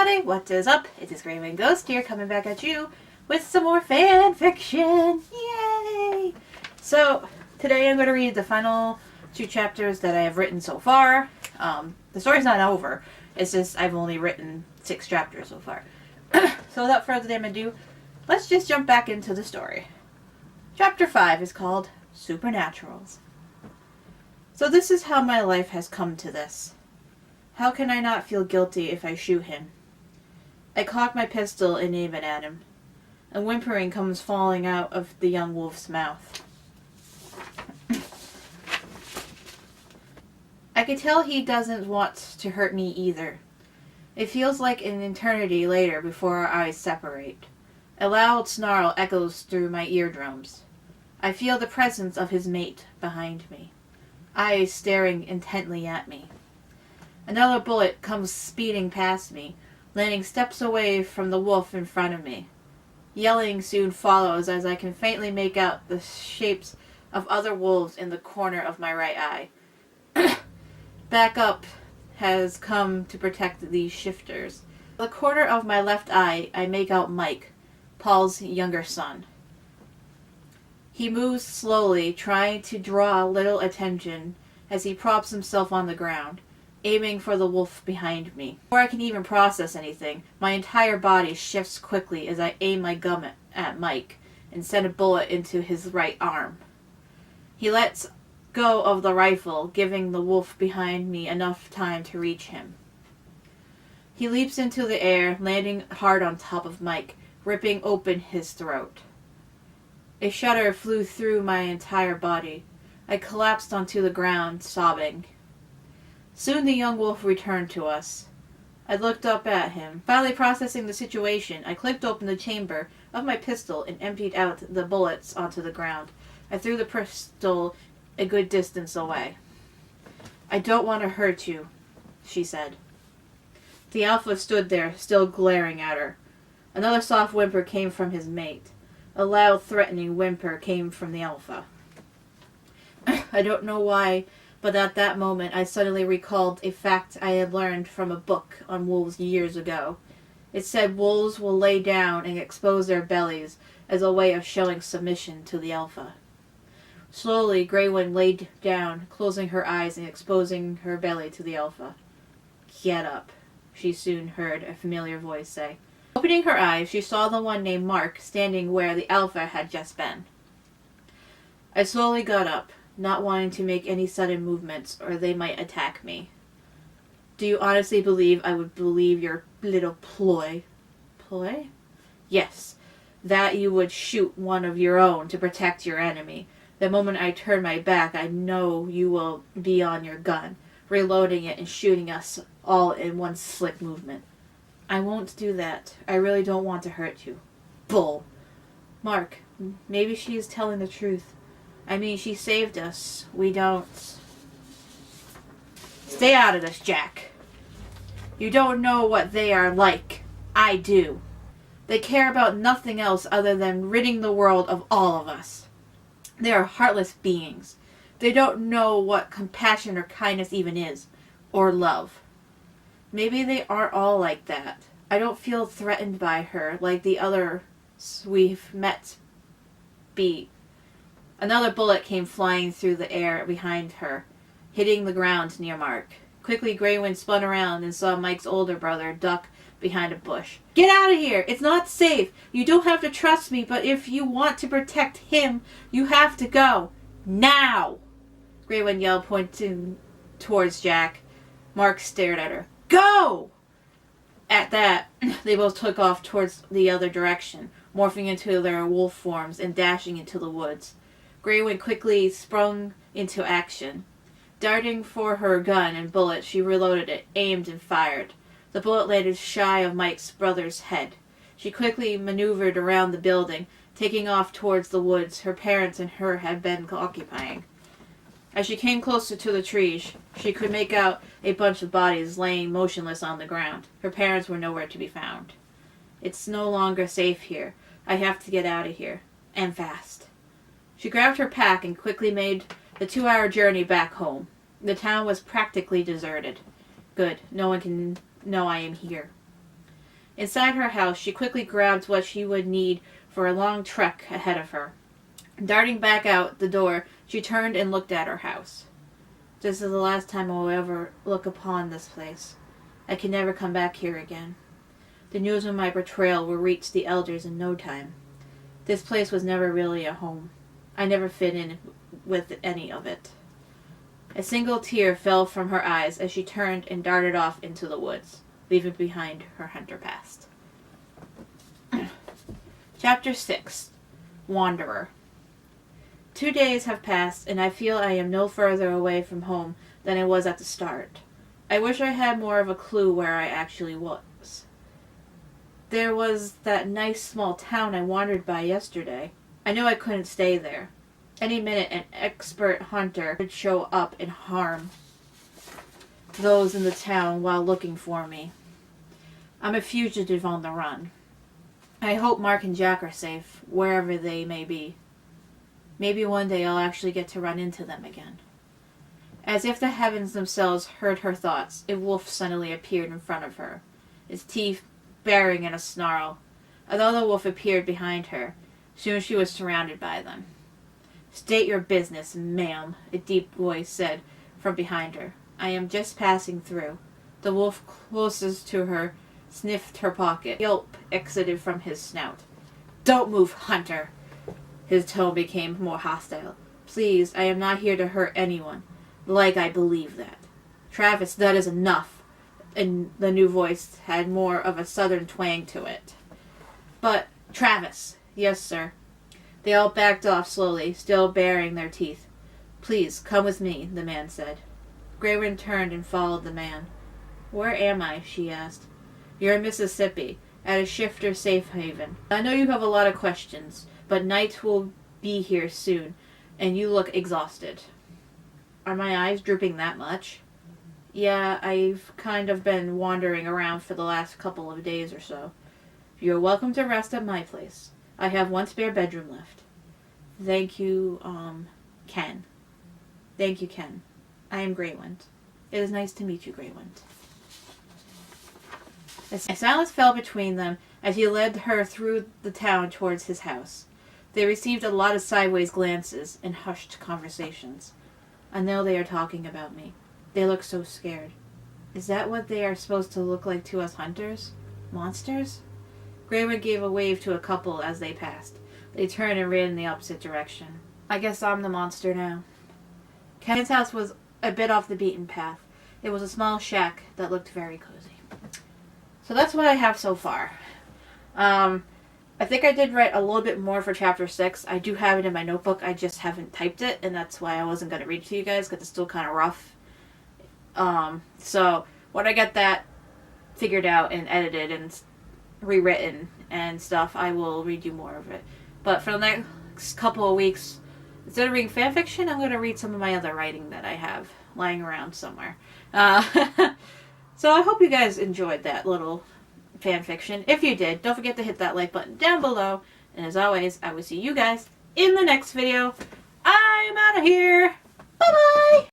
everybody, what is up? It is Greywing Ghost here, coming back at you with some more fan fiction. Yay! So, today I'm going to read the final 2 chapters that I have written so far. The story's not over, it's just I've only written 6 chapters so far. So without further ado, let's just jump back into the story. Chapter 5 is called Supernaturals. So this is how my life has come to this. How can I not feel guilty if I shoot him? I cock my pistol and aim it at him. A whimpering comes falling out of the young wolf's mouth. I can tell he doesn't want to hurt me either. It feels like an eternity later before our eyes separate. A loud snarl echoes through my eardrums. I feel the presence of his mate behind me, eyes staring intently at me. Another bullet comes speeding past me, landing steps away from the wolf in front of me. Yelling soon follows as I can faintly make out the shapes of other wolves in the corner of my right eye. Backup has come to protect these shifters. In the corner of my left eye, I make out Mike, Paul's younger son. He moves slowly, trying to draw little attention as he props himself on the ground, aiming for the wolf behind me. Before I can even process anything, my entire body shifts quickly as I aim my gun at Mike and send a bullet into his right arm. He lets go of the rifle, giving the wolf behind me enough time to reach him. He leaps into the air, landing hard on top of Mike, ripping open his throat. A shudder flew through my entire body. I collapsed onto the ground, sobbing. Soon the young wolf returned to us. I looked up at him. Finally processing the situation, I clicked open the chamber of my pistol and emptied out the bullets onto the ground. I threw the pistol a good distance away. "I don't want to hurt you," she said. The alpha stood there, still glaring at her. Another soft whimper came from his mate. A loud, threatening whimper came from the alpha. I don't know why, but at that moment I suddenly recalled a fact I had learned from a book on wolves years ago. It said wolves will lay down and expose their bellies as a way of showing submission to the alpha. Slowly, Greywing laid down, closing her eyes and exposing her belly to the alpha. "Get up," she soon heard a familiar voice say. Opening her eyes, she saw the one named Mark standing where the alpha had just been. I slowly got up, not wanting to make any sudden movements or they might attack me. "Do you honestly believe I would believe your little ploy?" "Ploy?" "Yes, that you would shoot one of your own to protect your enemy. The moment I turn my back, I know you will be on your gun, reloading it and shooting us all in one slick movement." "I won't do that. I really don't want to hurt you." "Bull!" "Mark, maybe she is telling the truth. I mean, she saved us. We don't..." "Stay out of this, Jack. You don't know what they are like. I do. They care about nothing else other than ridding the world of all of us. They are heartless beings. They don't know what compassion or kindness even is. Or love. Maybe they aren't all like that. I don't feel threatened by her like the others we've met be." Another bullet came flying through the air behind her, hitting the ground near Mark. Quickly, Greywing spun around and saw Mike's older brother duck behind a bush. "Get out of here! It's not safe! You don't have to trust me, but if you want to protect him, you have to go. Now!" Greywing yelled, pointing towards Jack. Mark stared at her. "Go!" At that, they both took off towards the other direction, morphing into their wolf forms and dashing into the woods. Greywing quickly sprung into action. Darting for her gun and bullet, she reloaded it, aimed, and fired. The bullet landed shy of Mike's brother's head. She quickly maneuvered around the building, taking off towards the woods her parents and her had been occupying. As she came closer to the trees, she could make out a bunch of bodies laying motionless on the ground. Her parents were nowhere to be found. "It's no longer safe here. I have to get out of here. And fast." She grabbed her pack and quickly made the 2-hour journey back home. The town was practically deserted. Good, no one can know I am here. Inside her house, she quickly grabbed what she would need for a long trek ahead of her. Darting back out the door, she turned and looked at her house. This is the last time I will ever look upon this place. I can never come back here again. The news of my betrayal will reach the elders in no time. This place was never really a home. I never fit in with any of it. A single tear fell from her eyes as she turned and darted off into the woods, leaving behind her hunter past. Chapter 6. Wanderer. 2 days have passed, and I feel I am no further away from home than I was at the start. I wish I had more of a clue where I actually was. There was that nice small town I wandered by yesterday. I knew I couldn't stay there. Any minute an expert hunter could show up and harm those in the town while looking for me. I'm a fugitive on the run. I hope Mark and Jack are safe, wherever they may be. Maybe one day I'll actually get to run into them again. As if the heavens themselves heard her thoughts, a wolf suddenly appeared in front of her, its teeth baring in a snarl. Another wolf appeared behind her. Soon she was surrounded by them. "State your business, ma'am," a deep voice said from behind her. "I am just passing through." The wolf closest to her sniffed her pocket. A yelp exited from his snout. "Don't move, hunter!" His tone became more hostile. "Please, I am not here to hurt anyone. Like I believe that." "Travis, that is enough." And the new voice had more of a southern twang to it. "But, Travis." "Yes, sir." They all backed off slowly, still baring their teeth. "Please, come with me," the man said. Graywind turned and followed the man. "Where am I?" she asked. "You're in Mississippi, at a shifter safe haven. I know you have a lot of questions, but night will be here soon, and you look exhausted." "Are my eyes drooping that much?" "Yeah, I've kind of been wandering around for the last couple of days or so." "You're welcome to rest at my place. I have one spare bedroom left." Thank you, Ken. "Thank you, Ken. I am Graywind. It is nice to meet you, Graywind." A silence fell between them as he led her through the town towards his house. They received a lot of sideways glances and hushed conversations. "I know they are talking about me. They look so scared. Is that what they are supposed to look like to us hunters? Monsters?" Graywind gave a wave to a couple as they passed. They turned and ran in the opposite direction. "I guess I'm the monster now." Ken's house was a bit off the beaten path. It was a small shack that looked very cozy. So that's what I have so far. I think I did write a little bit more for Chapter 6. I do have it in my notebook. I just haven't typed it, and that's why I wasn't going to read it to you guys, because it's still kind of rough. So when I get that figured out and edited and rewritten and stuff, I will read you more of it. But for the next couple of weeks, instead of reading fanfiction, I'm going to read some of my other writing that I have lying around somewhere. So I hope you guys enjoyed that little fanfiction. If you did, don't forget to hit that like button down below. And as always, I will see you guys in the next video. I'm out of here. Bye-bye!